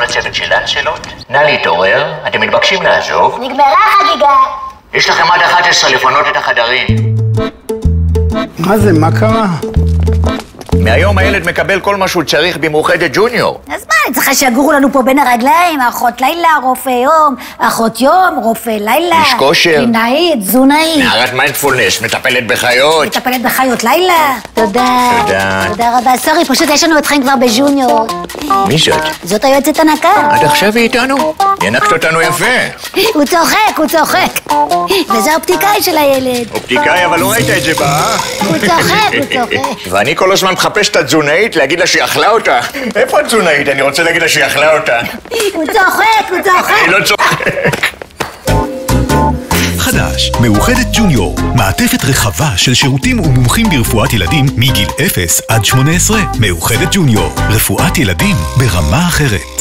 לצוות שלן שאלות? נא להתעורר, אתם מתבקשים לעזוב. נגמרה חגיגה. יש לכם עד 11 לפנות את החדרים. מה זה? מה קרה? מהיום הילד מקבל כל מה שהוא צריך במאוחדת ג'וניור. אז מה, אני צריכה שיגורו לנו פה בין הרגליים, אחות לילה, רופא יום, אחות יום, רופא לילה. איש כושר. קלינאית, תזונאית. נערת מיינדפולנס, מטפלת בחיות. מטפלת בחיות לילה. תודה. תודה. תודה רבה. סורי, פשוט יש לנו אתכם כבר בג'וניור. מי זאת? זאת היועצת הנקה. עד עכשיו היא איתנו? ינקת אותנו יפה. הוא צוחק, הוא צוחק. וזה האופטיקאי של הילד. אופטיקאי, אבל לא ראית את זה בה? הוא צוחק, הוא צוחק. ואני כל הזמן מחפש את התזונאית להגיד לה שהיא אכלה אותה. איפה התזונאית? אני רוצה להגיד לה שהיא אכלה אותה. הוא צוחק, הוא צוחק. אני לא צוחק. חדש, מאוחדת ג'וניור, מעטפת רחבה של שירותים ומומחים ברפואת ילדים מגיל 0 עד 18. מאוחדת ג'וניור, רפואת ילדים ברמה אחרת.